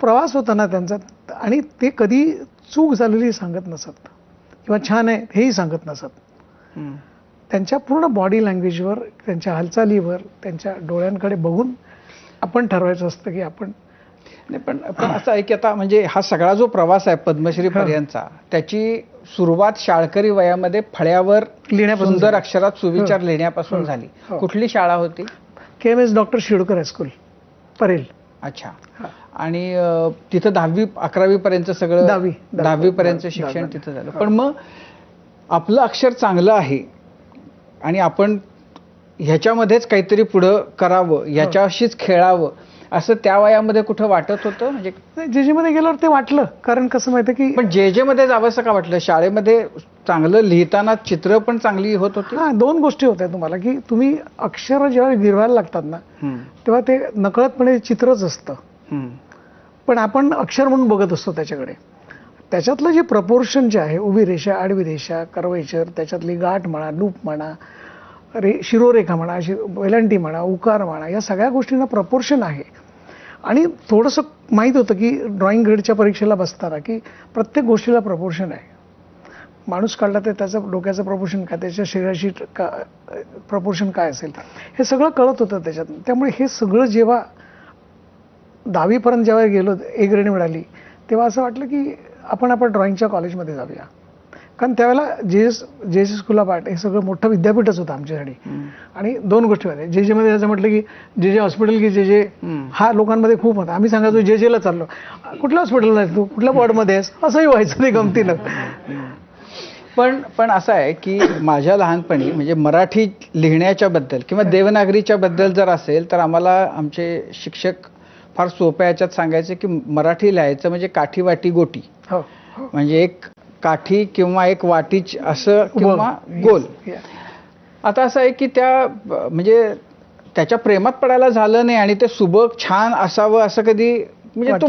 प्रवास होता ना त्यांचा, आणि ते कधी चूक झालेली सांगत नसत किंवा छान आहे हेही सांगत नसत. त्यांच्या पूर्ण बॉडी लँग्वेजवर, त्यांच्या हालचालीवर, त्यांच्या डोळ्यांकडे बघून आपण ठरवायचं असतं की आपण नाही. पण असं आहे की आता म्हणजे हा सगळा जो प्रवास आहे पद्मश्री पर्यंतचा, त्याची सुरुवात शाळकरी वयामध्ये फळ्यावर लिहिण्यापासून सुंदर झाली. अक्षरात सुविचार लिहिण्यापासून झाली. कुठली शाळा होती? KMS doctor Shirodkar high school, Parel. अच्छा. आणि तिथं 10वी 11वी पर्यंत सगळं, 10वी पर्यंत शिक्षण तिथं झालं. पण मग आपलं अक्षर चांगलं आहे आणि आपण ह्याच्यामध्येच काहीतरी पुढं करावं, ह्याच्याशीच खेळावं, असं त्या वयामध्ये कुठं वाटत होतं? म्हणजे JJ मध्ये गेल्यावर ते वाटलं. कारण कसं माहिती की पण JJ मध्ये जावंसं का वाटलं? शाळेमध्ये चांगलं लिहिताना चित्र पण चांगली होत होती. दोन गोष्टी होत्या तुम्हाला, की तुम्ही अक्षर जेव्हा गिरवायला लागतात ना, तेव्हा ते नकळतपणे चित्रच असतं. पण आपण अक्षर म्हणून बघत असतो त्याच्याकडे. त्याच्यातलं जे प्रपोर्शन जे आहे, उभी रेषा, आडवी रेषा, कर्वेचर, त्याच्यातली गाठ म्हणा, लूप म्हणा, शिरोरेखा म्हणा, वेलांटी म्हणा, उकार म्हणा, या सगळ्या गोष्टींना प्रपोर्शन आहे. आणि थोडंसं माहीत होतं की ड्रॉइंग ग्रेडच्या परीक्षेला बसताना की प्रत्येक गोष्टीला प्रपोर्शन आहे. माणूस काढला तर त्याचं डोक्याचं प्रपोर्शन काय, त्याच्या शरीराशी प्रपोर्शन काय असेल, हे सगळं कळत होतं त्याच्यात. त्यामुळे हे सगळं जेव्हा 10वी पर्यंत जेव्हा गेलो, A ग्रेड मिळाली, तेव्हा असं वाटलं की आपण ड्रॉइंगच्या कॉलेजमध्ये जाऊया. कारण त्यावेळेला JS स्कूल ऑफ आर्ट हे सगळं मोठं विद्यापीठच होतं आमच्यासाठी. आणि दोन गोष्टी होत्या. JJ मध्ये असं म्हटलं की JJ हॉस्पिटल की JJ हा लोकांमध्ये खूप होता. आम्ही सांगायचो JJ ला चाललो. कुठल्या हॉस्पिटलला आहेस तू, कुठल्या वॉर्डमध्ये आहेस, असंही व्हायचं नाही गमतीनं. पण असं आहे की माझ्या लहानपणी म्हणजे मराठी लिहिण्याच्या बद्दल किंवा देवनागरीच्या बद्दल जर असेल तर आम्हाला आमचे शिक्षक फार सोप्या याच्यात सांगायचे की मराठी लिहायचं म्हणजे काठी वाटी गोटी. म्हणजे एक काठी किंवा एक वाटीच असं किंवा गोल. आता असं आहे की त्या म्हणजे त्याच्या प्रेमात पडायला झालं नाही आणि ते सुबक छान असावं असं कधी म्हणजे तो